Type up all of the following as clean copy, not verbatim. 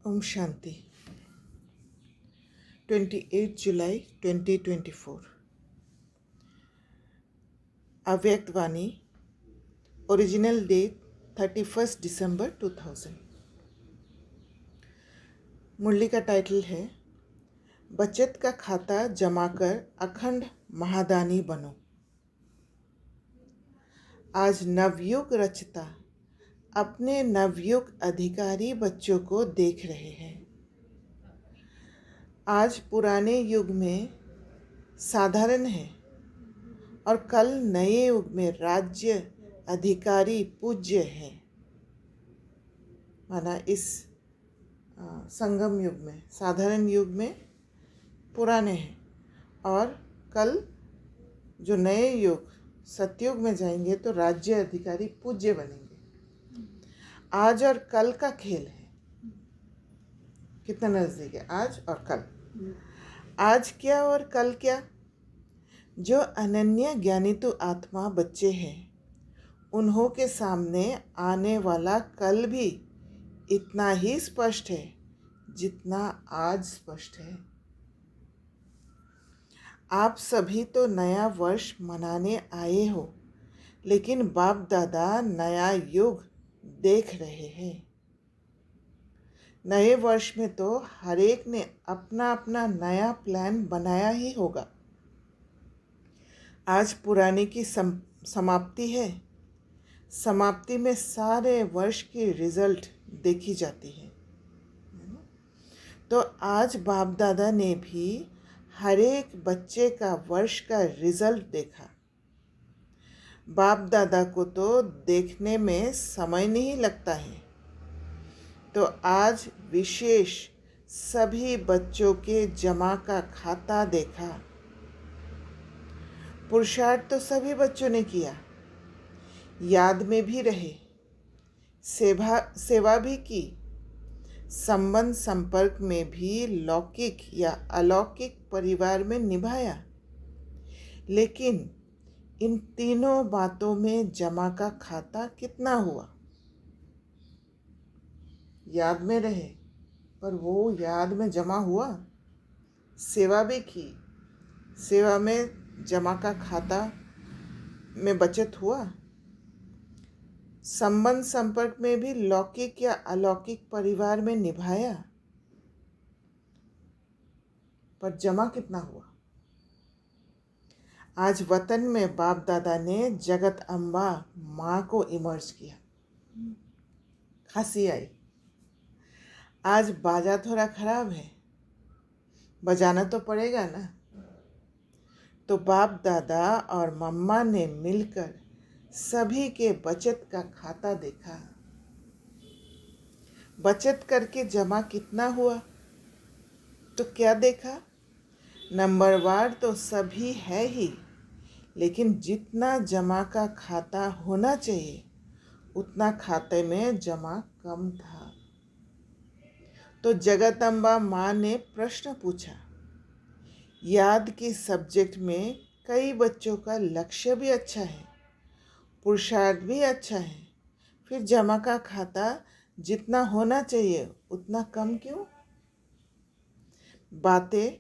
ओम शांति 28 जुलाई 2024 अव्यक्त वाणी original date 31 दिसंबर 2000। मुरली का title है बचत का खाता जमा कर अखंड महादानी बनो। आज नवयुग रचता अपने नवयुग अधिकारी बच्चों को देख रहे हैं। आज पुराने युग में साधारण है और कल नए युग में राज्य अधिकारी पूज्य है। माना इस संगम युग में साधारण युग में पुराने हैं और कल जो नए युग सतयुग में जाएंगे तो राज्य अधिकारी पूज्य बनेंगे। आज और कल का खेल है। कितना नजदीक है आज और कल। आज क्या और कल क्या। जो अनन्य ज्ञानितु आत्मा बच्चे हैं उन्हों के सामने आने वाला कल भी इतना ही स्पष्ट है जितना आज स्पष्ट है। आप सभी तो नया वर्ष मनाने आए हो, लेकिन बाप दादा नया युग देख रहे हैं। नए वर्ष में तो हर एक ने अपना अपना नया प्लान बनाया ही होगा। आज पुराने की समाप्ति है। समाप्ति में सारे वर्ष की रिजल्ट देखी जाती है। तो आज बाप दादा ने भी हर एक बच्चे का वर्ष का रिजल्ट देखा। बाप दादा को तो देखने में समय नहीं लगता है, तो आज विशेष सभी बच्चों के जमा का खाता देखा। पुरुषार्थ तो सभी बच्चों ने किया, याद में भी रहे, सेवा भी की, संबंध संपर्क में भी लौकिक या अलौकिक परिवार में निभाया। लेकिन इन तीनों बातों में जमा का खाता कितना हुआ? याद में रहे पर वो याद में जमा हुआ। सेवा भी की, सेवा में जमा का खाता में बचत हुआ। संबंध संपर्क में भी लौकिक या अलौकिक परिवार में निभाया, पर जमा कितना हुआ? आज वतन में बाप दादा ने जगत अम्बा माँ को इमर्ज किया। हंसी आई। आज बाजा थोड़ा खराब है, बजाना तो पड़ेगा ना। तो बाप दादा और मम्मा ने मिलकर सभी के बचत का खाता देखा। बचत करके जमा कितना हुआ? तो क्या देखा? नंबरवार तो सभी है ही, लेकिन जितना जमा का खाता होना चाहिए उतना खाते में जमा कम था। तो जगदम्बा माँ ने प्रश्न पूछा। याद के सब्जेक्ट में कई बच्चों का लक्ष्य भी अच्छा है, पुरुषार्थ भी अच्छा है, फिर जमा का खाता जितना होना चाहिए उतना कम क्यों? बातें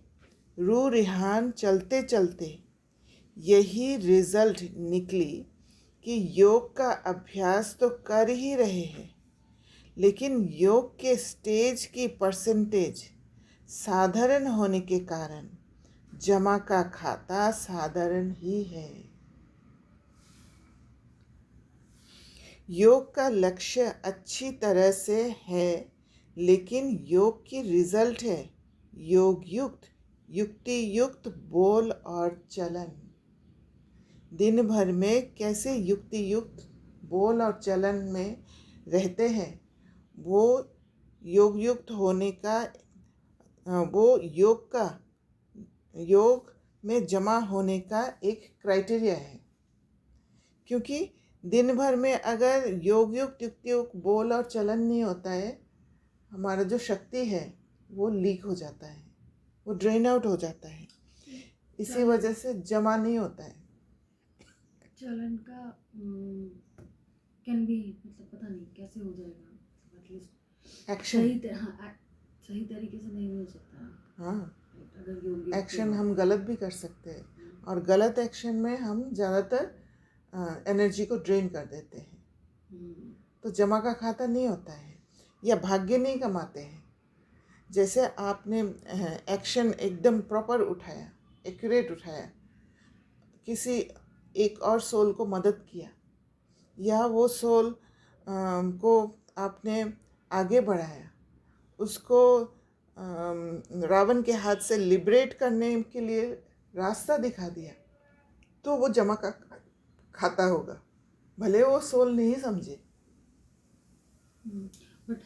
रू रिहान चलते चलते यही रिजल्ट निकली कि योग का अभ्यास तो कर ही रहे हैं, लेकिन योग के स्टेज की परसेंटेज साधारण होने के कारण जमा का खाता साधारण ही है। योग का लक्ष्य अच्छी तरह से है, लेकिन योग की रिजल्ट है योग युक्त, युक्ति युक्त बोल और चलन। दिन भर में कैसे युक्ति युक्त बोल और चलन में रहते हैं, वो योग युक्त होने का वो योग में जमा होने का एक क्राइटेरिया है। क्योंकि दिन भर में अगर योग युक्त युक्ति युक्त बोल और चलन नहीं होता है, हमारा जो शक्ति है वो लीक हो जाता है, वो ड्रेन आउट हो जाता है। इसी वजह से जमा नहीं होता है। चलन का कैन बी मतलब पता नहीं कैसे हो जाएगा, एटलीस्ट एक्शन। सही हाँ सही तरीके से नहीं मिल सकता। हाँ, Right, अगर योग एक्शन हम गलत भी कर सकते हैं, और गलत एक्शन में हम ज़्यादातर एनर्जी को ड्रेन कर देते हैं, तो जमा का खाता नहीं होता है, या भाग्य नहीं कमाते हैं। जैसे आपने एक्शन एकदम प्रॉपर उठाया, एक्यूरेट उठाया, किसी एक और सोल को मदद किया, या वो सोल को आपने आगे बढ़ाया, उसको रावण के हाथ से लिबरेट करने के लिए रास्ता दिखा दिया, तो वो जमा का खाता होगा, भले वो सोल नहीं समझे। बट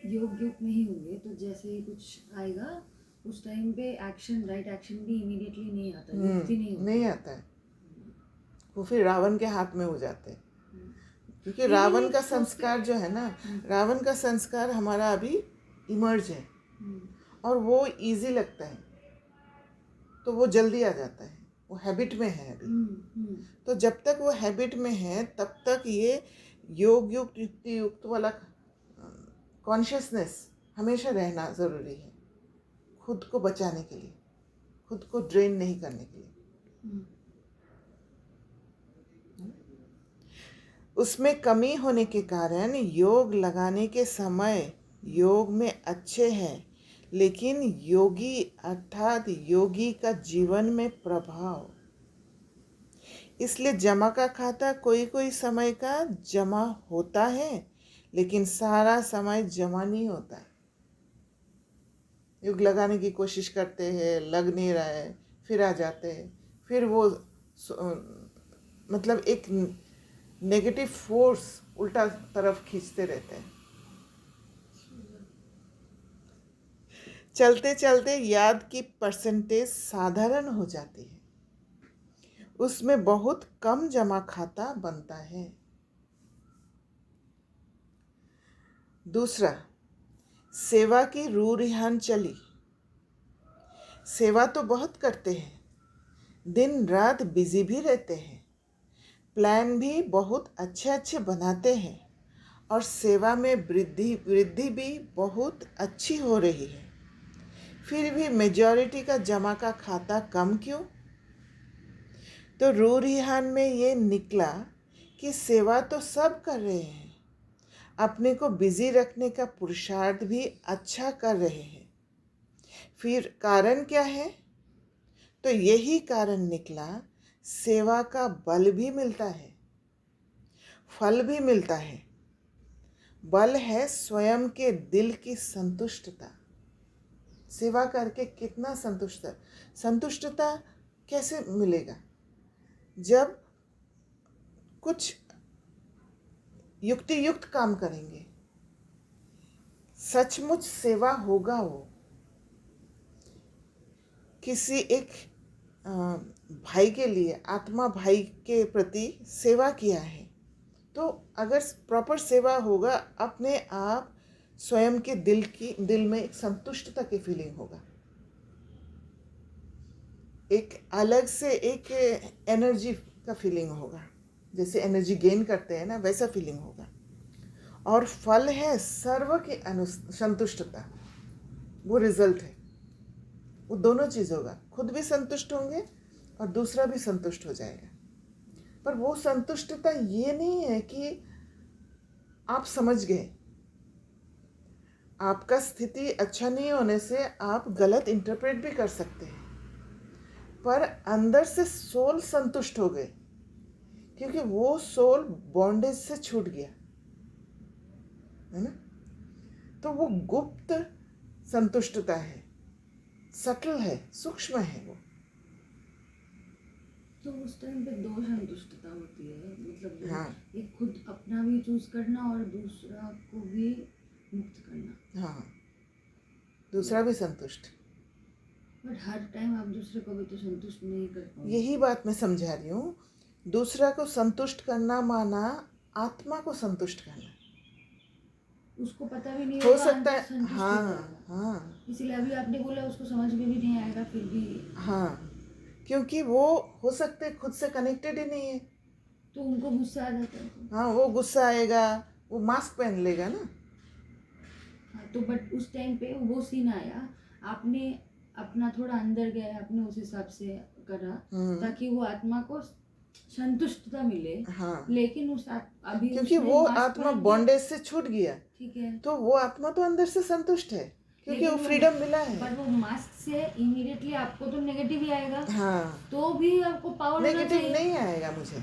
योग नहीं होंगे तो जैसे ही कुछ आएगा उस टाइम पे एक्शन, राइट एक्शन भी इमीडिएटली नहीं आता, युक्ति नहीं होता। नहीं आता है, वो फिर रावण के हाथ में हो जाते हैं। क्योंकि नहीं, रावण नहीं, का सोचते- संस्कार जो है ना, रावण का संस्कार हमारा अभी इमर्ज है, और वो इजी लगता है, तो वो जल्दी आ जाता है, वो हैबिट में है अभी। तो जब तक वो हैबिट में है तब तक ये योग युक्त युक्ति युक्त वाला कॉन्शियसनेस हमेशा रहना ज़रूरी है, खुद को बचाने के लिए, खुद को ड्रेन नहीं करने के लिए। उसमें कमी होने के कारण योग लगाने के समय योग में अच्छे हैं, लेकिन योगी अर्थात योगी का जीवन में प्रभाव, इसलिए जमा का खाता कोई कोई समय का जमा होता है, लेकिन सारा समय जमा नहीं होता है। योग लगाने की कोशिश करते हैं, लग नहीं रहा है, फिर आ जाते हैं, फिर वो मतलब एक नेगेटिव फोर्स उल्टा तरफ खींचते रहते हैं। चलते चलते याद की परसेंटेज साधारण हो जाती है, उसमें बहुत कम जमा खाता बनता है। दूसरा, सेवा की रूरिहान चली। सेवा तो बहुत करते हैं, दिन रात बिजी भी रहते हैं, प्लान भी बहुत अच्छे अच्छे बनाते हैं, और सेवा में वृद्धि भी बहुत अच्छी हो रही है, फिर भी मेजॉरिटी का जमा का खाता कम क्यों? तो रूरिहान में ये निकला कि सेवा तो सब कर रहे हैं, अपने को बिजी रखने का पुरुषार्थ भी अच्छा कर रहे हैं, फिर कारण क्या है? तो यही कारण निकला, सेवा का बल भी मिलता है, फल भी मिलता है। बल है स्वयं के दिल की संतुष्टता। सेवा करके कितना संतुष्टता कैसे मिलेगा? जब कुछ युक्ति युक्त काम करेंगे, सचमुच सेवा होगा। वो किसी एक भाई के लिए, आत्मा भाई के प्रति सेवा किया है, तो अगर प्रॉपर सेवा होगा, अपने आप स्वयं के दिल में एक संतुष्टता की फीलिंग होगा, एक अलग से एक एनर्जी का फीलिंग होगा, जैसे एनर्जी गेन करते हैं ना, वैसा फीलिंग होगा। और फल है सर्व की संतुष्टता, वो रिजल्ट है, वो दोनों चीज़ होगा, खुद भी संतुष्ट होंगे और दूसरा भी संतुष्ट हो जाएगा। पर वो संतुष्टता ये नहीं है कि आप समझ गए, आपका स्थिति अच्छा नहीं होने से आप गलत इंटरप्रेट भी कर सकते हैं, पर अंदर से सोल संतुष्ट हो गए, क्योंकि वो सोल बॉन्डेज से छूट गया है ना। तो वो गुप्त संतुष्टता है, सटल है, सूक्ष्म है वो। तो उस टाइम पे दो संतुष्टता होती है, मतलब हाँ, एक खुद अपना भी चूज करना और दूसरा को भी मुक्त करना। हाँ, दूसरा भी संतुष्ट। बट हर टाइम आप दूसरे को भी तो संतुष्ट नहीं कर पाओगे। यही बात मैं समझा रही हूँ, दूसरा को संतुष्ट करना माना आत्मा को संतुष्ट करना। उसको पता भी नहीं हो होगा, सकता अंदर है, संतुष्ट हो हाँ जाएगा। हाँ इसीलिए अभी आपने बोला उसको समझ में भी नहीं आएगा, फिर भी हाँ, क्योंकि वो हो सकते खुद से कनेक्टेड ही नहीं है, तो उनको गुस्सा आ जाता है। हाँ, वो गुस्सा आएगा, वो मास्क पहन लेगा ना, तो बट उस टाइम पे वो सीन आया, आपने अपना थोड़ा अंदर गए, आपने उस हिसाब से करा ताकि वो आत्मा को संतुष्टता मिले। हाँ, लेकिन अभी क्योंकि उसने वो मास्क आत्मा पहन के, बॉन्डेज से छूट गया, ठीक है, तो वो आत्मा तो अंदर से संतुष्ट है क्योंकि वो लेकिन फ्रीडम मिला है। पर वो मास्क से इमीडिएटली आपको तो नेगेटिव ही आएगा, हाँ, तो भी आपको पावर होना नेगेटिव चाहिए। नहीं आएगा मुझे।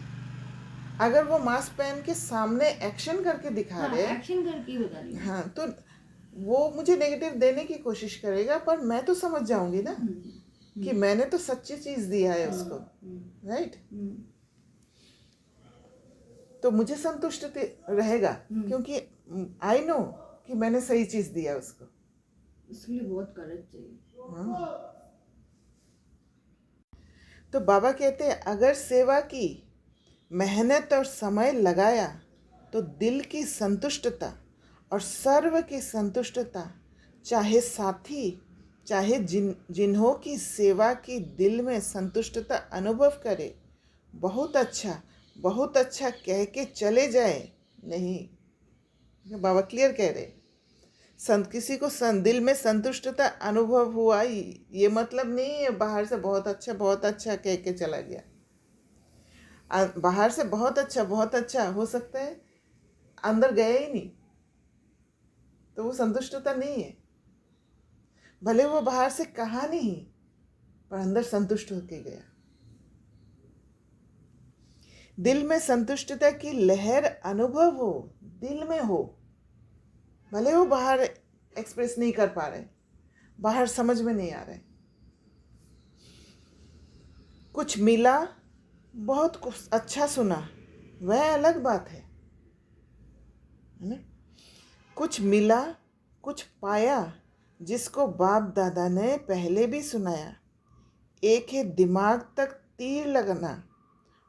अगर वो मास्क पहन के सामने एक्शन करके दिखा हाँ, रहे, एक्शन करके ही बता रही हूँ। हाँ, तो वो मुझे नेगेटिव देने की कोशिश करेगा, पर मैं तो समझ जाऊंगी ना कि मैंने तो सच्ची चीज दिया है उसको, राइट? तो मुझे संतुष्ट रहेगा क्योंकि आई नो कि मैंने सही चीज दिया उसको। इसलिए बहुत करेज चाहिए। हाँ। तो बाबा कहते हैं अगर सेवा की, मेहनत और समय लगाया तो दिल की संतुष्टता और सर्व की संतुष्टता, चाहे साथी चाहे जिन्हों की सेवा की दिल में संतुष्टता अनुभव करे, बहुत अच्छा कह के चले जाए। नहीं, बाबा क्लियर कह रहे, किसी को दिल में संतुष्टता अनुभव हुआ ये मतलब नहीं है बाहर से बहुत अच्छा कह के चला गया। बाहर से बहुत अच्छा हो सकता है, अंदर गया ही नहीं, तो वो संतुष्टता नहीं है। भले वो बाहर से कहा नहीं, पर अंदर संतुष्ट होके गया। दिल में संतुष्टता की लहर अनुभव हो, दिल में हो, भले वो बाहर एक्सप्रेस नहीं कर पा रहे, बाहर समझ में नहीं आ रहे। कुछ मिला, बहुत कुछ अच्छा सुना, वह अलग बात है ना? कुछ मिला, कुछ पाया, जिसको बाप दादा ने पहले भी सुनाया। एक है दिमाग तक तीर लगना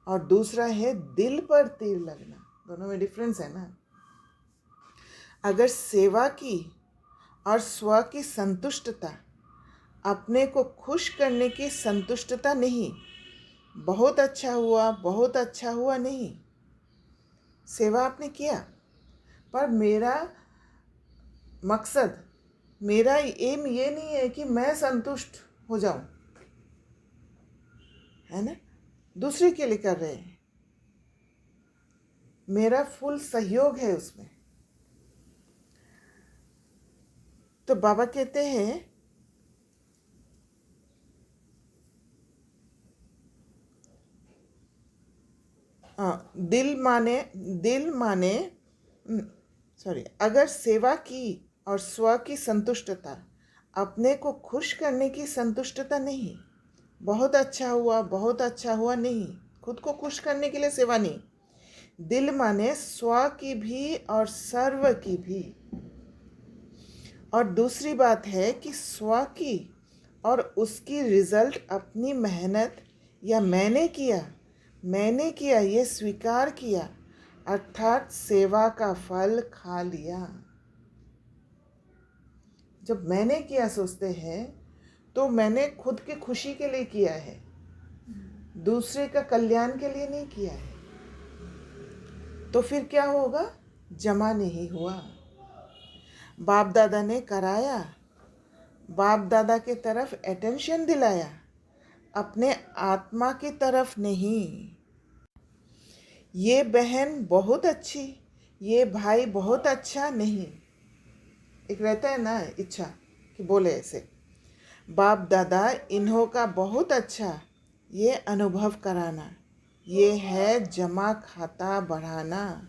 और दूसरा है दिल पर तीर लगना, दोनों में डिफरेंस है ना। अगर सेवा की और स्व की संतुष्टता, अपने को खुश करने की संतुष्टता नहीं, बहुत अच्छा हुआ नहीं। सेवा आपने किया, पर मेरा मकसद, मेरा एम ये नहीं है कि मैं संतुष्ट हो जाऊं, है ना? दूसरे के लिए कर रहे हैं, मेरा फुल सहयोग है उसमें। तो बाबा कहते हैं दिल माने अगर सेवा की और स्व की संतुष्टता, अपने को खुश करने की संतुष्टता नहीं, बहुत अच्छा हुआ नहीं, खुद को खुश करने के लिए सेवा नहीं। दिल माने स्व की भी और सर्व की भी। और दूसरी बात है कि स्व की और उसकी रिजल्ट अपनी मेहनत या मैंने किया ये स्वीकार किया, अर्थात सेवा का फल खा लिया। जब मैंने किया सोचते हैं तो मैंने खुद की खुशी के लिए किया है, दूसरे का कल्याण के लिए नहीं किया है। तो फिर क्या होगा? जमा नहीं हुआ। बाप दादा ने कराया, बाप दादा के तरफ अटेंशन दिलाया, अपने आत्मा की तरफ नहीं। ये बहन बहुत अच्छी, ये भाई बहुत अच्छा नहीं। एक रहता है ना इच्छा कि बोले ऐसे, बाप दादा इन्हों का बहुत अच्छा, ये अनुभव कराना, ये है जमा खाता बढ़ाना।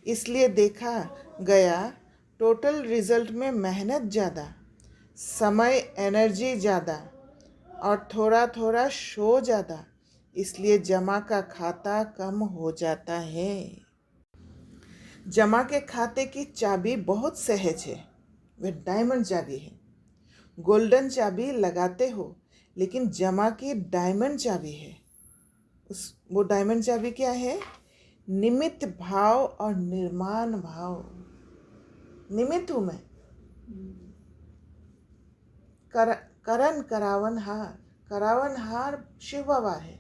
इसलिए देखा गया टोटल रिजल्ट में मेहनत ज़्यादा, समय एनर्जी ज़्यादा और थोड़ा शो ज़्यादा, इसलिए जमा का खाता कम हो जाता है। जमा के खाते की चाबी बहुत सहज है, वह डायमंड चाबी है। गोल्डन चाबी लगाते हो, लेकिन जमा की डायमंड चाबी है। वो डायमंड चाबी क्या है? निमित्त भाव और निर्माण भाव। निमित्त हूँ मैं, करावन हार शिव बाबा है,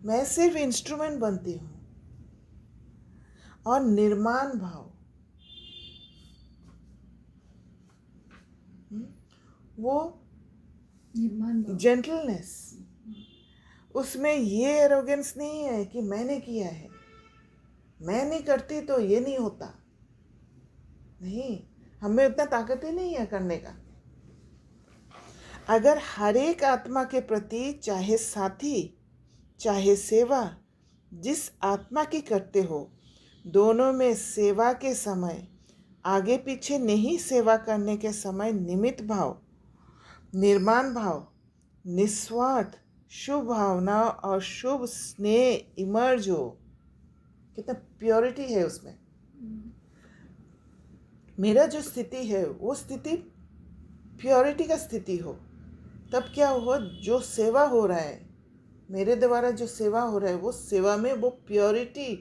मैं सिर्फ इंस्ट्रूमेंट बनती हूँ। और निर्माण भाव, वो निर्माण भाव। जेंटलनेस, उसमें ये एरोगेंस नहीं है कि मैंने किया है, मैं नहीं करती तो ये नहीं होता। नहीं, हमें उतना ताकत ही नहीं है करने का। अगर हर एक आत्मा के प्रति, चाहे साथी चाहे सेवा, जिस आत्मा की करते हो, दोनों में सेवा के समय, आगे पीछे नहीं, सेवा करने के समय निमित्त भाव, निर्माण भाव, निस्वार्थ शुभ भावना और शुभ स्नेह इमर्ज हो, कितना प्योरिटी है उसमें। मेरा जो स्थिति है वो स्थिति प्योरिटी का स्थिति हो, तब क्या हो, जो सेवा हो रहा है, मेरे द्वारा जो सेवा हो रहा है, वो सेवा में वो प्योरिटी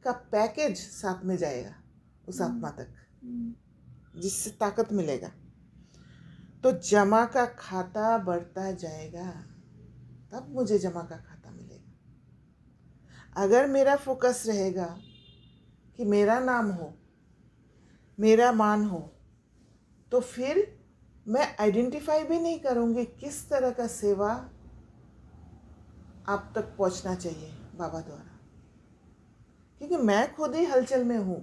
का पैकेज साथ में जाएगा उस आत्मा तक, जिससे ताकत मिलेगा। तो जमा का खाता बढ़ता जाएगा, तब मुझे जमा का खाता मिलेगा। अगर मेरा फोकस रहेगा कि मेरा नाम हो, मेरा मान हो, तो फिर मैं आइडेंटिफाई भी नहीं करूँगी किस तरह का सेवा आप तक पहुँचना चाहिए बाबा द्वारा, क्योंकि मैं खुद ही हलचल में हूँ,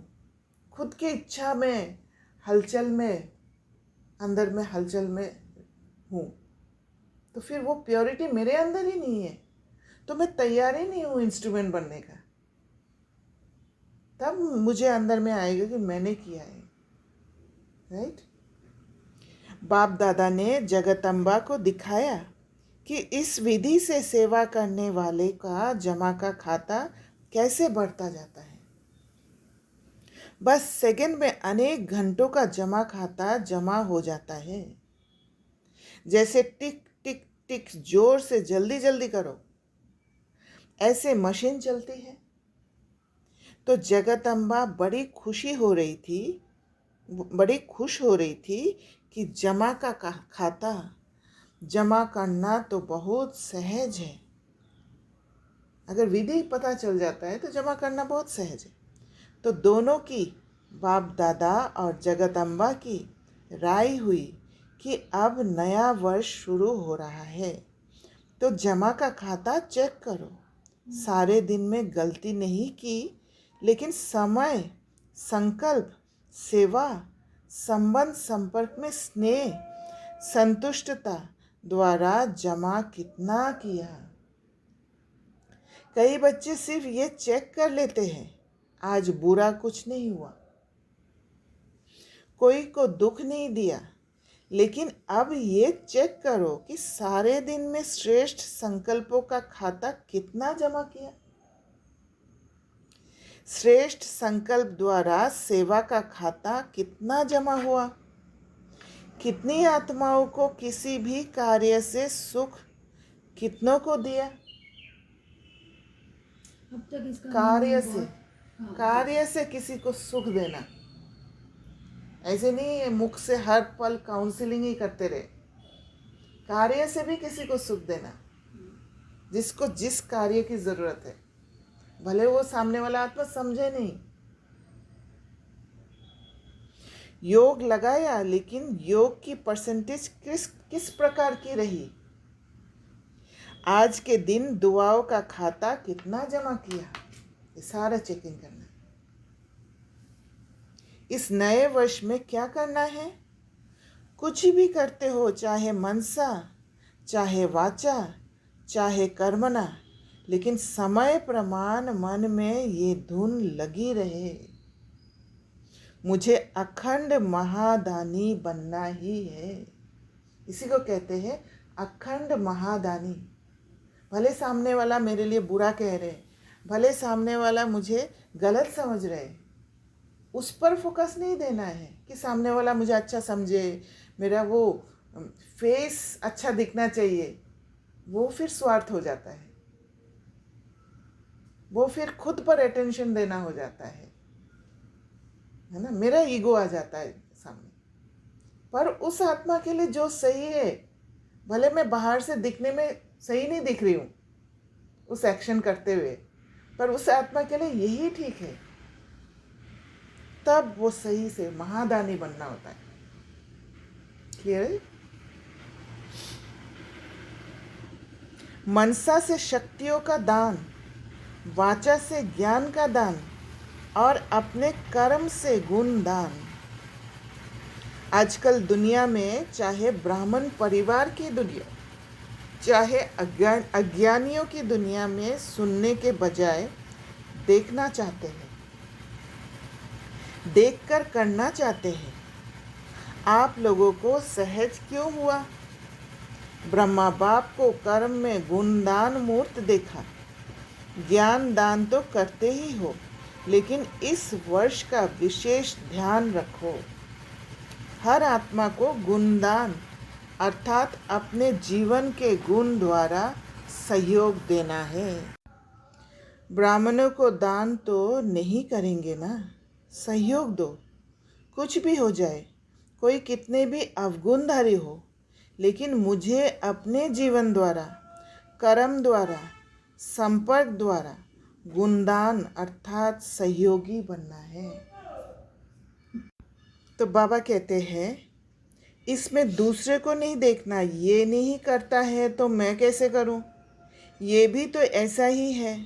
खुद की इच्छा में, हलचल में, अंदर में हलचल में हूँ। तो फिर वो प्योरिटी मेरे अंदर ही नहीं है, तो मैं तैयार ही नहीं हूँ इंस्ट्रूमेंट बनने का। तब मुझे अंदर में आएगा कि मैंने किया है, राइट। बाप दादा ने जगदम्बा को दिखाया कि इस विधि से सेवा करने वाले का जमा का खाता कैसे बढ़ता जाता है। बस सेकंड में अनेक घंटों का जमा खाता जमा हो जाता है। जैसे टिक टिक टिक जोर से जल्दी जल्दी करो, ऐसे मशीन चलती है। तो जगदम्बा बड़ी खुश हो रही थी कि जमा का खाता जमा करना तो बहुत सहज है। अगर विधि पता चल जाता है तो जमा करना बहुत सहज है। तो दोनों की, बाप दादा और जगदम्बा की राय हुई कि अब नया वर्ष शुरू हो रहा है, तो जमा का खाता चेक करो। सारे दिन में गलती नहीं की, लेकिन समय, संकल्प, सेवा, संबंध, संपर्क में स्नेह, संतुष्टता द्वारा जमा कितना किया। कई बच्चे सिर्फ ये चेक कर लेते हैं, आज बुरा कुछ नहीं हुआ, कोई को दुख नहीं दिया, लेकिन अब ये चेक करो कि सारे दिन में श्रेष्ठ संकल्पों का खाता कितना जमा किया। श्रेष्ठ संकल्प द्वारा सेवा का खाता कितना जमा हुआ। कितनी आत्माओं को किसी भी कार्य से सुख कितनों को दिया। अब तक इसका कार्य से किसी को सुख देना, ऐसे नहीं है मुख से हर पल काउंसलिंग ही करते रहे। कार्य से भी किसी को सुख देना, जिसको जिस कार्य की जरूरत है, भले वो सामने वाला आत्मा समझे नहीं। योग लगाया, लेकिन योग की परसेंटेज किस प्रकार की रही। आज के दिन दुआओं का खाता कितना जमा किया, ये सारा चेकिंग करना। इस नए वर्ष में क्या करना है। कुछ भी करते हो, चाहे मनसा, चाहे वाचा, चाहे कर्मणा, लेकिन समय प्रमाण मन में ये धुन लगी रहे, मुझे अखंड महादानी बनना ही है। इसी को कहते हैं अखंड महादानी। भले सामने वाला मेरे लिए बुरा कह रहे, भले सामने वाला मुझे गलत समझ रहे, उस पर फोकस नहीं देना है कि सामने वाला मुझे अच्छा समझे, मेरा वो फेस अच्छा दिखना चाहिए। वो फिर स्वार्थ हो जाता है, वो फिर खुद पर अटेंशन देना हो जाता है ना। मेरा ईगो आ जाता है सामने। पर उस आत्मा के लिए जो सही है, भले मैं बाहर से दिखने में सही नहीं दिख रही हूँ उस एक्शन करते हुए, पर उस आत्मा के लिए यही ठीक है, तब वो सही से महादानी बनना होता है। क्लियर? मनसा से शक्तियों का दान, वाचा से ज्ञान का दान और अपने कर्म से गुण दान। आजकल दुनिया में चाहे ब्राह्मण परिवार की दुनिया, चाहे अज्ञानियों की दुनिया में सुनने के बजाय देखना चाहते हैं, देखकर करना चाहते हैं। आप लोगों को सहज क्यों हुआ? ब्रह्मा बाप को कर्म में गुणदान मूर्त देखा। ज्ञान दान तो करते ही हो, लेकिन इस वर्ष का विशेष ध्यान रखो। हर आत्मा को गुणदान अर्थात अपने जीवन के गुण द्वारा सहयोग देना है। ब्राह्मणों को दान तो नहीं करेंगे ना, सहयोग दो। कुछ भी हो जाए, कोई कितने भी अवगुणधारी हो, लेकिन मुझे अपने जीवन द्वारा, कर्म द्वारा, संपर्क द्वारा गुणदान अर्थात सहयोगी बनना है। तो बाबा कहते हैं इसमें दूसरे को नहीं देखना, ये नहीं करता है तो मैं कैसे करूं? ये भी तो ऐसा ही है।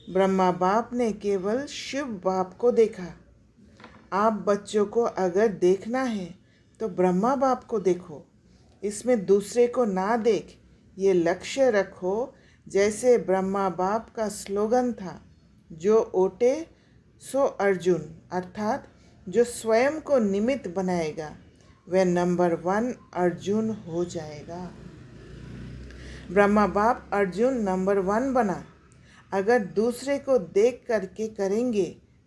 ब्रह्मा बाप ने केवल शिव बाप को देखा। आप बच्चों को अगर देखना है तो ब्रह्मा बाप को देखो, इसमें दूसरे को ना देख, ये लक्ष्य रखो। जैसे ब्रह्मा बाप का स्लोगन था, जो ओटे सो अर्जुन, अर्थात जो स्वयं को निमित्त बनाएगा वह नंबर 1 अर्जुन हो जाएगा। ब्रह्मा बाप अर्जुन नंबर 1 बना। अगर दूसरे को देख करके करेंगे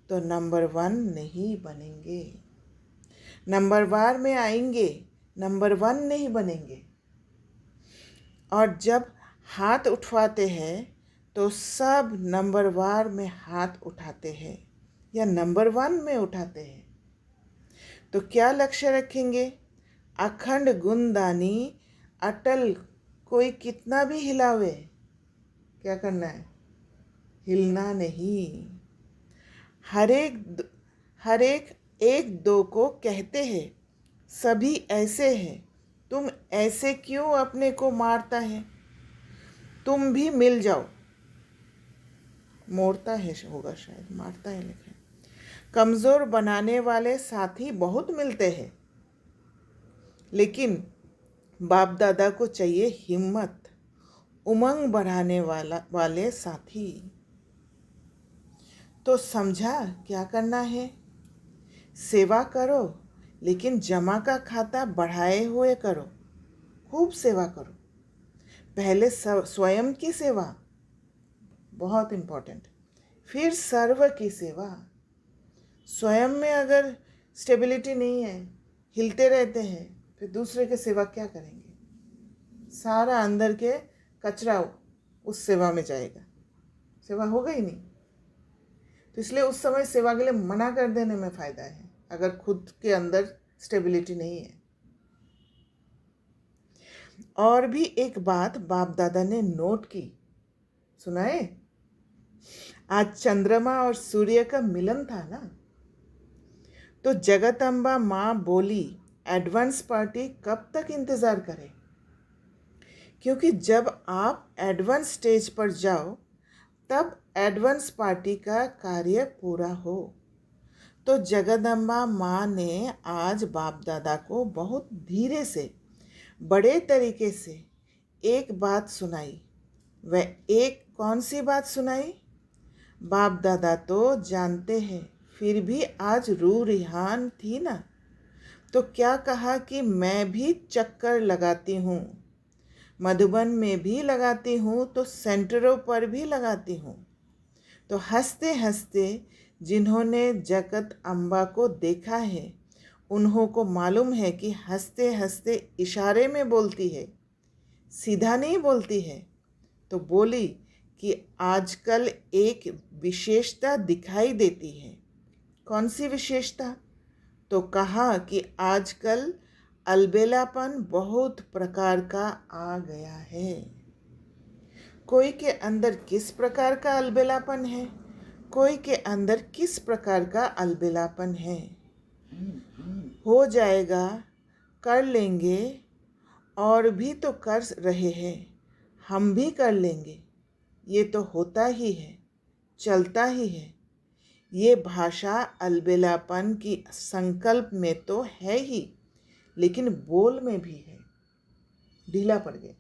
तो नंबर 1 नहीं बनेंगे, नंबर वार में आएंगे, नंबर 1 नहीं बनेंगे। और जब हाथ उठवाते हैं तो सब नंबर वार में हाथ उठाते हैं या नंबर 1 में उठाते हैं। तो क्या लक्ष्य रखेंगे? अखंड गुणदानी अटल। कोई कितना भी हिलावे, क्या करना है? हिलना नहीं। हर एक एक दो को कहते हैं सभी ऐसे हैं, तुम ऐसे क्यों अपने को मारता है? तुम भी मिल जाओ। मोड़ता है होगा शायद, मारता है लेकिन। कमज़ोर बनाने वाले साथी बहुत मिलते हैं, लेकिन बाप दादा को चाहिए हिम्मत, उमंग बढ़ाने वाले साथी। तो समझा क्या करना है? सेवा करो, लेकिन जमा का खाता बढ़ाए हुए करो। खूब सेवा करो। पहले स्वयं की सेवा बहुत इम्पोर्टेंट, फिर सर्व की सेवा। स्वयं में अगर स्टेबिलिटी नहीं है, हिलते रहते हैं, फिर दूसरे की सेवा क्या करेंगे? सारा अंदर के कचरा उस सेवा में जाएगा, सेवा होगा ही नहीं। तो इसलिए उस समय सेवा के लिए मना कर देने में फ़ायदा है, अगर खुद के अंदर स्टेबिलिटी नहीं है। और भी एक बात बाप दादा ने नोट की, सुनाए? आज चंद्रमा और सूर्य का मिलन था ना, तो जगदम्बा माँ बोली एडवांस पार्टी कब तक इंतज़ार करें? क्योंकि जब आप एडवांस स्टेज पर जाओ तब एडवांस पार्टी का कार्य पूरा हो। तो जगदम्बा माँ ने आज बाप दादा को बहुत धीरे से, बड़े तरीके से एक बात सुनाई। वह एक कौन सी बात सुनाई? बाप दादा तो जानते हैं, फिर भी आज रू रिहान थी ना, तो क्या कहा कि मैं भी चक्कर लगाती हूँ, मधुबन में भी लगाती हूँ, तो सेंटरों पर भी लगाती हूँ। तो हंसते हंसते जिन्होंने जगत अम्बा को देखा है, उन्हों को मालूम है कि हंसते हंसते इशारे में बोलती है, सीधा नहीं बोलती है। तो बोली कि आजकल एक विशेषता दिखाई देती है। कौन सी विशेषता? तो कहा कि आजकल अलबेलापन बहुत प्रकार का आ गया है। कोई के अंदर किस प्रकार का अलबेलापन है, कोई के अंदर किस प्रकार का अलबेलापन है। हो जाएगा कर लेंगे और भी तो कर रहे हैं, हम भी कर लेंगे, ये तो होता ही है, चलता ही है। ये भाषा अलबेलापन की संकल्प में तो है ही, लेकिन बोल में भी है। ढीला पड़ गया।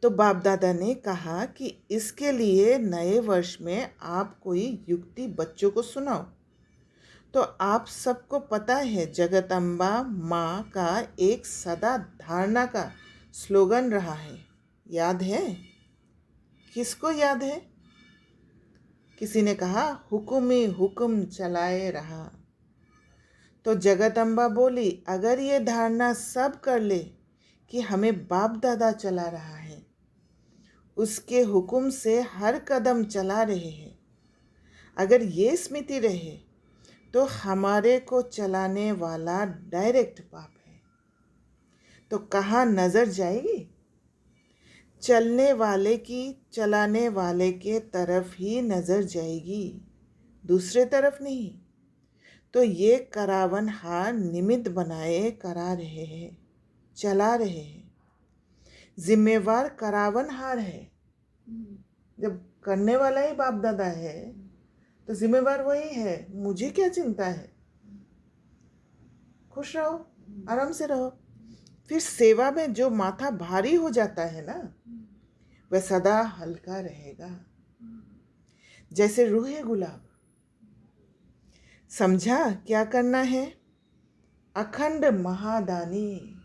तो बाप दादा ने कहा कि इसके लिए नए वर्ष में आप कोई युक्ति बच्चों को सुनाओ। तो आप सबको पता है जगदम्बा माँ का एक सदा धारणा का स्लोगन रहा है, याद है? किसको याद है? किसी ने कहा हुक्म ही हुक्म चलाए रहा। तो जगदम्बा बोली अगर ये धारणा सब कर ले कि हमें बाप दादा चला रहा है, उसके हुक्म से हर कदम चला रहे हैं, अगर ये स्मृति रहे तो हमारे को चलाने वाला डायरेक्ट बाप है। तो कहाँ नज़र जाएगी? चलने वाले की चलाने वाले के तरफ ही नज़र जाएगी, दूसरे तरफ नहीं। तो ये करावन हार निमित्त बनाए करा रहे हैं, चला रहे हैं। जिम्मेवार करावन हार है। जब करने वाला ही बाप दादा है तो जिम्मेवार वही है। मुझे क्या चिंता है? खुश रहो, आराम से रहो। फिर सेवा में जो माथा भारी हो जाता है ना, वह सदा हल्का रहेगा, जैसे रूहे गुलाब। समझा क्या करना है? अखंड महादानी।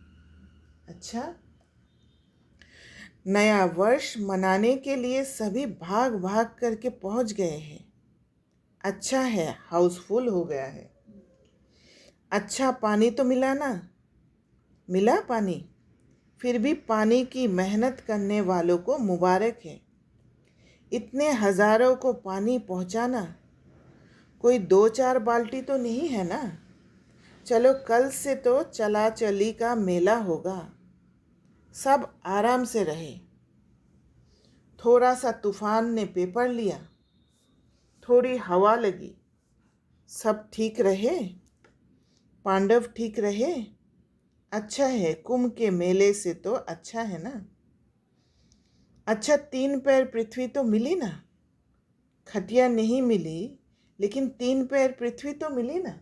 अच्छा, नया वर्ष मनाने के लिए सभी भाग भाग करके पहुंच गए हैं। अच्छा है, हाउसफुल हो गया है। अच्छा पानी तो मिला ना? मिला पानी? फिर भी पानी की मेहनत करने वालों को मुबारक है। इतने हजारों को पानी पहुंचाना कोई 2-4 बाल्टी तो नहीं है ना। चलो कल से तो चला चली का मेला होगा, सब आराम से रहे। थोड़ा सा तूफान ने पेपर लिया, थोड़ी हवा लगी, सब ठीक रहे, पांडव ठीक रहे। अच्छा है, कुंभ के मेले से तो अच्छा है ना। अच्छा 3 पैर पृथ्वी तो मिली ना। खटिया नहीं मिली, लेकिन 3 पैर पृथ्वी तो मिली ना।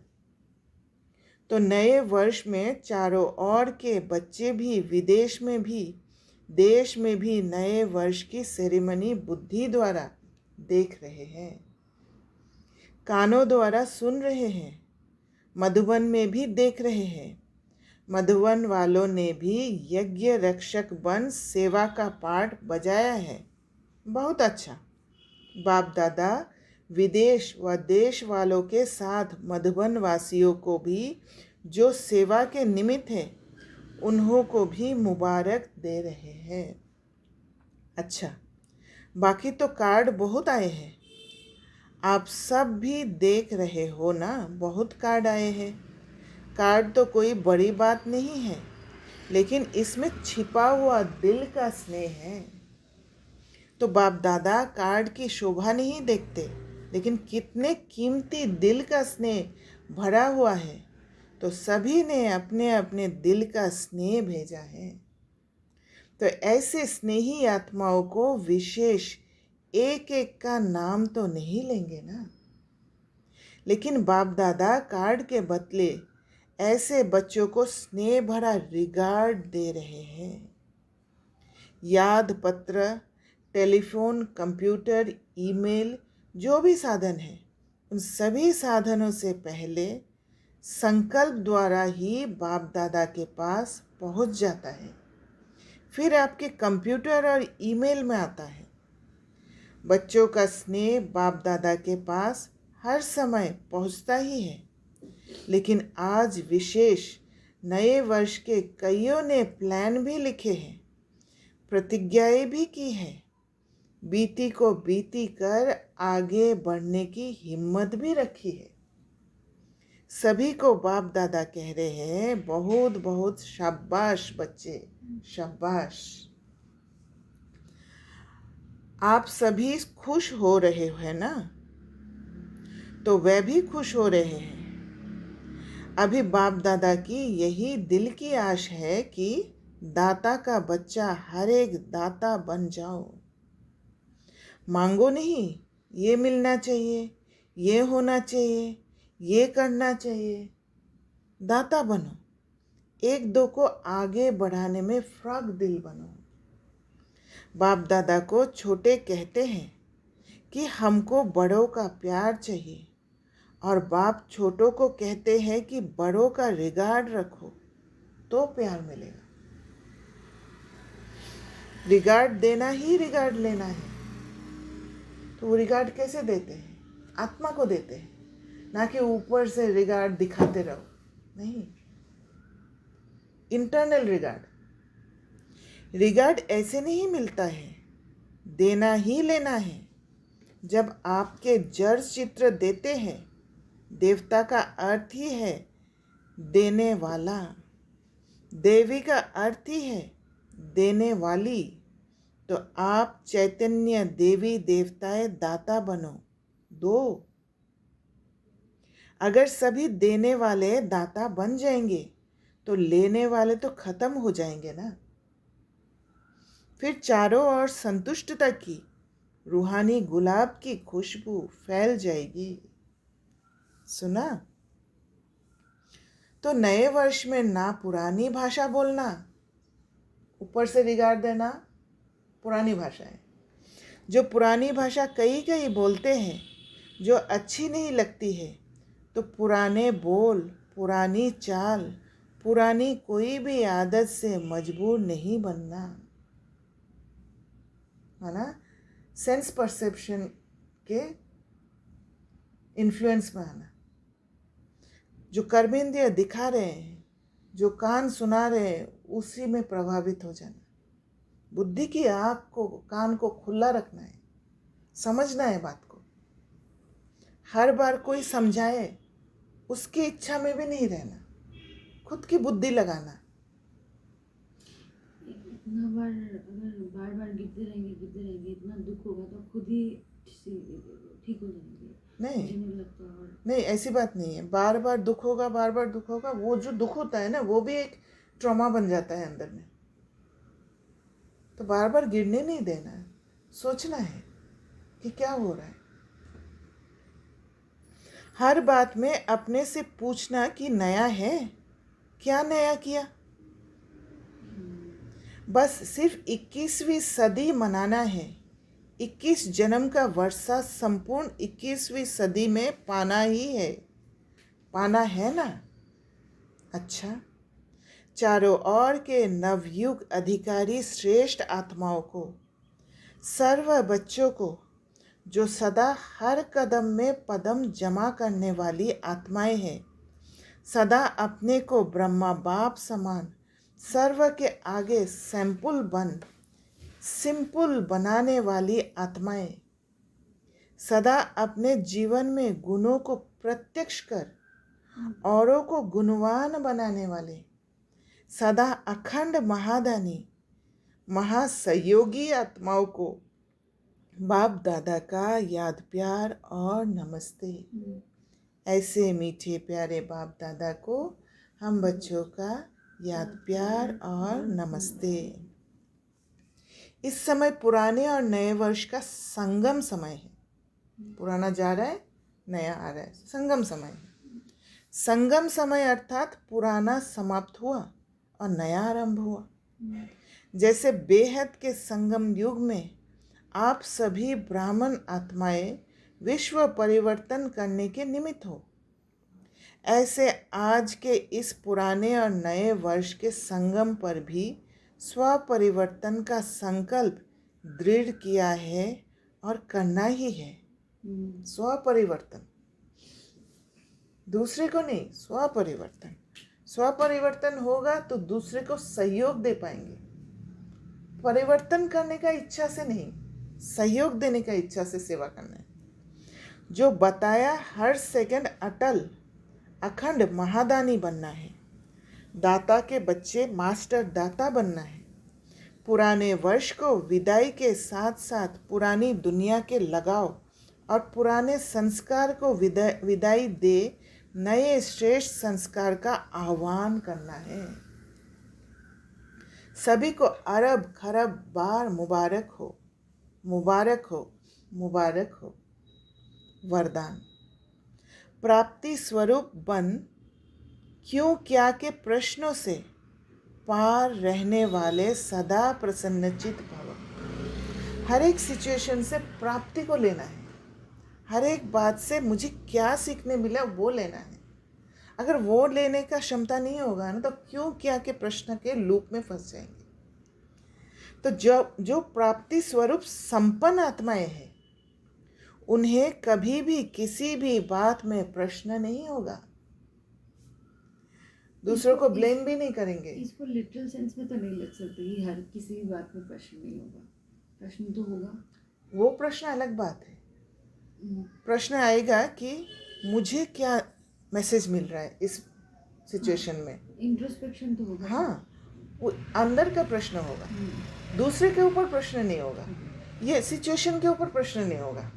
तो नए वर्ष में चारों ओर के बच्चे भी, विदेश में भी, देश में भी नए वर्ष की सेरेमनी बुद्धि द्वारा देख रहे हैं, कानों द्वारा सुन रहे हैं, मधुबन में भी देख रहे हैं। मधुबन वालों ने भी यज्ञ रक्षक बन सेवा का पाठ बजाया है। बहुत अच्छा। बाप दादा विदेश व देश वालों के साथ मधुबन वासियों को भी जो सेवा के निमित्त है, उन्हों को भी मुबारक दे रहे हैं। अच्छा, बाकी तो कार्ड बहुत आए हैं, आप सब भी देख रहे हो ना, बहुत कार्ड आए हैं। कार्ड तो कोई बड़ी बात नहीं है, लेकिन इसमें छिपा हुआ दिल का स्नेह है। तो बाप दादा कार्ड की शोभा नहीं देखते, लेकिन कितने कीमती दिल का स्नेह भरा हुआ है। तो सभी ने अपने अपने दिल का स्नेह भेजा है। तो ऐसे स्नेही आत्माओं को विशेष एक एक का नाम तो नहीं लेंगे ना, लेकिन बाप दादा कार्ड के बदले ऐसे बच्चों को स्नेह भरा रिगार्ड दे रहे हैं। याद पत्र, टेलीफोन, कंप्यूटर, ईमेल, जो भी साधन है, उन सभी साधनों से पहले संकल्प द्वारा ही बाप दादा के पास पहुंच जाता है, फिर आपके कंप्यूटर और ईमेल में आता है। बच्चों का स्नेह बाप दादा के पास हर समय पहुंचता ही है, लेकिन आज विशेष नए वर्ष के कईयों ने प्लान भी लिखे हैं, प्रतिज्ञाएं भी की है, बीती को बीती कर आगे बढ़ने की हिम्मत भी रखी है। सभी को बाप दादा कह रहे हैं बहुत बहुत शाबाश बच्चे, शाबाश। आप सभी खुश हो रहे हैं ना, तो वह भी खुश हो रहे हैं। अभी बाप दादा की यही दिल की आश है कि दाता का बच्चा हर एक दाता बन जाओ। मांगो नहीं ये मिलना चाहिए, ये होना चाहिए, ये करना चाहिए। दाता बनो, एक दो को आगे बढ़ाने में फ्रॉक दिल बनो। बाप दादा को छोटे कहते हैं कि हमको बड़ों का प्यार चाहिए, और बाप छोटों को कहते हैं कि बड़ों का रिगार्ड रखो तो प्यार मिलेगा। रिगार्ड देना ही रिगार्ड लेना है। तो वो रिगार्ड कैसे देते हैं? आत्मा को देते हैं, ना कि ऊपर से रिगार्ड दिखाते रहो। नहीं, इंटरनल रिगार्ड। रिगार्ड ऐसे नहीं मिलता है, देना ही लेना है। जब आपके जड़ चित्र देते हैं, देवता का अर्थ ही है देने वाला, देवी का अर्थ ही है देने वाली। तो आप चैतन्य देवी देवताएं दाता बनो, दो। अगर सभी देने वाले दाता बन जाएंगे तो लेने वाले तो खत्म हो जाएंगे ना। फिर चारों ओर संतुष्टता की रूहानी गुलाब की खुशबू फैल जाएगी। सुना? तो नए वर्ष में ना पुरानी भाषा बोलना, ऊपर से रिगार्ड देना पुरानी भाषा है। जो पुरानी भाषा कई कई बोलते हैं, जो अच्छी नहीं लगती है, तो पुराने बोल, पुरानी चाल, पुरानी कोई भी आदत से मजबूर नहीं बनना, है ना। सेंस परसेप्शन के इन्फ्लुएंस में आना। जो कर्मेंद्रिय दिखा रहे हैं, जो कान सुना रहे हैं, उसी में प्रभावित हो जाना। बुद्धि की आँख को, कान को खुला रखना है, समझना है बात को। हर बार कोई समझाए उसकी इच्छा में भी नहीं रहना, खुद की बुद्धि लगाना। इतना बार अगर बार बार गिरते रहेंगे इतना दुख होगा तो खुद ही ठीक हो जाएंगे। नहीं लगता है नहीं, ऐसी बात नहीं है। बार बार दुख होगा, बार बार दुख होगा, वो जो दुख होता है ना, वो भी एक ट्रॉमा बन जाता है अंदर में। तो बार बार गिरने नहीं देना है, सोचना है कि क्या हो रहा है। हर बात में अपने से पूछना कि नया है, क्या नया किया। बस सिर्फ 21वीं सदी मनाना है। 21 जन्म का वर्षा संपूर्ण 21वीं सदी में पाना ही है। पाना है ना? अच्छा, चारों ओर के नवयुग अधिकारी श्रेष्ठ आत्माओं को, सर्व बच्चों को, जो सदा हर कदम में पदम जमा करने वाली आत्माएं हैं, सदा अपने को ब्रह्मा बाप समान सर्व के आगे सिंपल बनाने वाली आत्माएं, सदा अपने जीवन में गुणों को प्रत्यक्ष कर औरों को गुणवान बनाने वाले, सदा अखंड महादानी महासहयोगी आत्माओं को बाप दादा का याद प्यार और नमस्ते। ऐसे मीठे प्यारे बाप दादा को हम बच्चों का याद प्यार और नमस्ते। इस समय पुराने और नए वर्ष का संगम समय है। पुराना जा रहा है, नया आ रहा है, संगम समय है। संगम समय अर्थात पुराना समाप्त हुआ और नया आरंभ हुआ। जैसे बेहद के संगम युग में आप सभी ब्राह्मण आत्माएं विश्व परिवर्तन करने के निमित्त हो, ऐसे आज के इस पुराने और नए वर्ष के संगम पर भी स्वपरिवर्तन का संकल्प दृढ़ किया है और करना ही है। स्वपरिवर्तन, दूसरे को नहीं, स्वपरिवर्तन। स्वपरिवर्तन होगा तो दूसरे को सहयोग दे पाएंगे। परिवर्तन करने का इच्छा से नहीं, सहयोग देने का इच्छा से सेवा करना है। जो बताया हर सेकंड अटल अखंड महादानी बनना है। दाता के बच्चे मास्टर दाता बनना है। पुराने वर्ष को विदाई के साथ साथ पुरानी दुनिया के लगाव और पुराने संस्कार को विदाई दे नए श्रेष्ठ संस्कार का आह्वान करना है। सभी को अरब खरब बार मुबारक हो, मुबारक हो, मुबारक हो। वरदान। प्राप्ति स्वरूप बन क्यों क्या के प्रश्नों से पार रहने वाले सदा प्रसन्नचित भव। हर एक सिचुएशन से प्राप्ति को लेना है, हर एक बात से मुझे क्या सीखने मिला वो लेना है। अगर वो लेने का क्षमता नहीं होगा ना तो क्यों क्या के प्रश्न के लूप में फंस जाएंगे। तो जो प्राप्ति स्वरूप संपन्न आत्माएं हैं उन्हें कभी भी किसी भी बात में प्रश्न नहीं होगा, दूसरों को ब्लेम भी नहीं करेंगे। इसको लिटरल सेंस में तो नहीं लग सकता कि हर किसी भी बात में प्रश्न नहीं होगा, प्रश्न तो होगा। वो प्रश्न अलग बात है। प्रश्न आएगा कि मुझे क्या मैसेज मिल रहा है इस सिचुएशन में। इंट्रोस्पेक्शन तो होगा। हाँ, वो अंदर का प्रश्न होगा, दूसरे के ऊपर प्रश्न नहीं होगा, ये सिचुएशन के ऊपर प्रश्न नहीं होगा।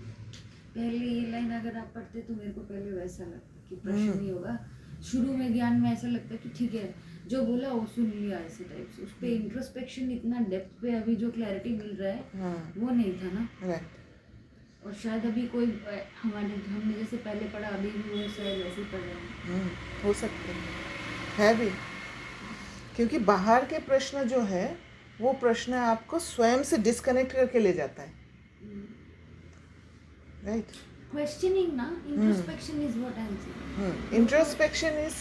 पहले ये लाइन अगर आप पढ़ते तो मेरे को पहले वैसा लगता कि प्रश्न नहीं होगा। शुरू में ज्ञान में ऐसा लगता कि ठीक है जो बोला वो सुन लिया, ऐसे टाइप से। उस पे इंट्रोस्पेक्शन इतना डेप्थ पे अभी जो क्लैरिटी मिल रहा है वो नहीं था ना। राइट। और शायद अभी कोई हमने जैसे पहले पढ़ा अभी भी वो शायद वैसे ही पढ़ रहे हैं। हो सकते है भी, क्योंकि बाहर के प्रश्न जो है वो प्रश्न आपको स्वयं से डिस्कनेक्ट करके ले जाता है। राइट। क्वेश्चनिंग ना, introspection is what I am saying. Introspection is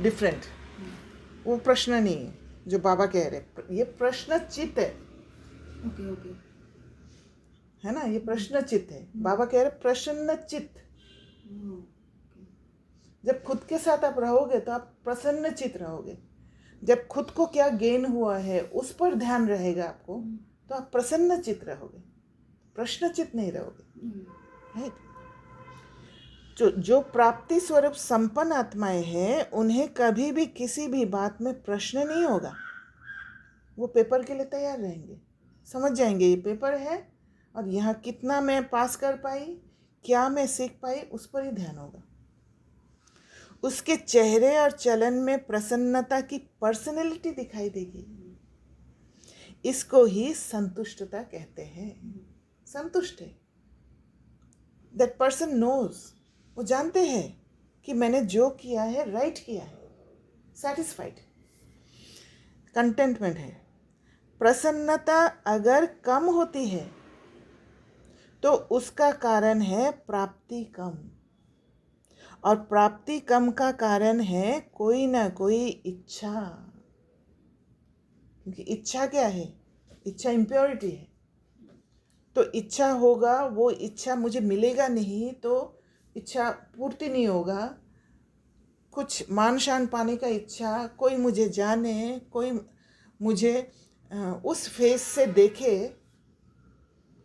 different. वो प्रश्न नहीं है जो बाबा कह रहे, ये प्रश्न चित्त है। ओके ओके, है ना, ये प्रश्न चित्त है। बाबा कह रहे प्रसन्न चित्त। जब खुद के साथ आप रहोगे तो आप प्रसन्न चित्त रहोगे। जब खुद को क्या गेन हुआ है उस पर ध्यान रहेगा आपको तो आप प्रसन्न चित्त रहोगे, प्रश्न चित्त नहीं रहोगे। राइट। जो प्राप्ति स्वरूप संपन्न आत्माएं हैं उन्हें कभी भी किसी भी बात में प्रश्न नहीं होगा। वो पेपर के लिए तैयार रहेंगे, समझ जाएंगे ये पेपर है और यहाँ कितना मैं पास कर पाई, क्या मैं सीख पाई, उस पर ही ध्यान होगा। उसके चेहरे और चलन में प्रसन्नता की पर्सनैलिटी दिखाई देगी। इसको ही संतुष्टता कहते हैं। संतुष्ट है, दैट पर्सन नोज, वो जानते हैं कि मैंने जो किया है राइट किया है, सेटिस्फाइड, कंटेंटमेंट है। प्रसन्नता अगर कम होती है तो उसका कारण है प्राप्ति कम, और प्राप्ति कम का कारण है कोई ना कोई इच्छा। क्योंकि इच्छा क्या है? इच्छा इम्प्योरिटी है। तो इच्छा होगा, वो इच्छा मुझे मिलेगा नहीं तो इच्छा पूर्ति नहीं होगा। कुछ मान शान पाने का इच्छा, कोई मुझे जाने, कोई मुझे उस फेस से देखे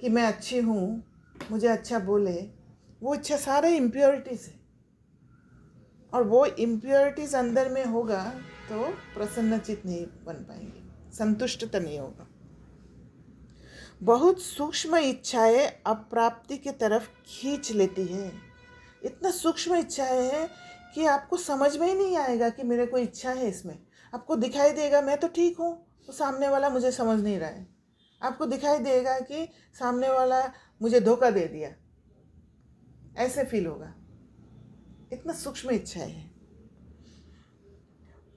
कि मैं अच्छी हूँ, मुझे अच्छा बोले, वो इच्छा सारे इम्प्योरिटीज़ है। और वो इम्प्योरिटीज़ अंदर में होगा तो प्रसन्नचित नहीं बन पाएंगे, संतुष्टता नहीं होगा। बहुत सूक्ष्म इच्छाएं अप्राप्ति की तरफ खींच लेती है। इतना सूक्ष्म इच्छाएं हैं कि आपको समझ में ही नहीं आएगा कि मेरे को इच्छा है इसमें। आपको दिखाई देगा मैं तो ठीक हूँ, तो सामने वाला मुझे समझ नहीं रहा है। आपको दिखाई देगा कि सामने वाला मुझे धोखा दे दिया, ऐसे फील होगा। इतना सूक्ष्म इच्छाएं हैं।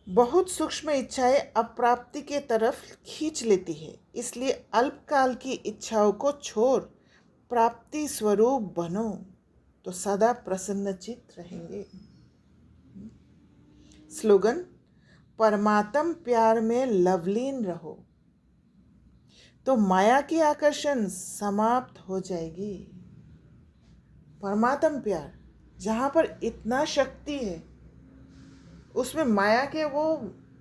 बहुत सूक्ष्म इच्छाएं अप्राप्ति के तरफ खींच लेती है। इसलिए अल्पकाल की इच्छाओं को छोड़ प्राप्ति स्वरूप बनो तो सदा प्रसन्नचित रहेंगे। स्लोगन, परमात्म प्यार में लवलीन रहो तो माया की आकर्षण समाप्त हो जाएगी। परमात्म प्यार जहाँ पर इतना शक्ति है, उसमें माया के वो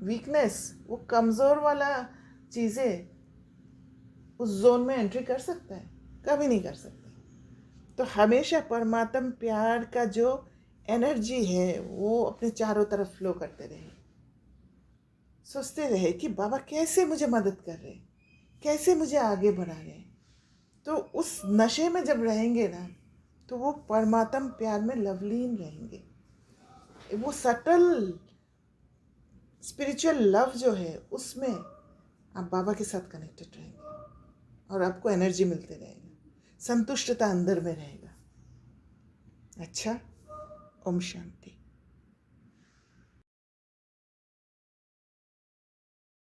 वीकनेस, वो कमज़ोर वाला चीज़ें उस जोन में एंट्री कर सकता है? कभी नहीं कर सकता। तो हमेशा परमात्म प्यार का जो एनर्जी है वो अपने चारों तरफ फ्लो करते रहे। सोचते रहे कि बाबा कैसे मुझे मदद कर रहे, कैसे मुझे आगे बढ़ा रहे। तो उस नशे में जब रहेंगे ना तो वो परमात्म प्यार में लवलीन रहेंगे। वो सटल स्पिरिचुअल लव जो है उसमें आप बाबा के साथ कनेक्टेड रहेंगे और आपको एनर्जी मिलते रहेगा, संतुष्टता अंदर में रहेगा। अच्छा, ओम शांति।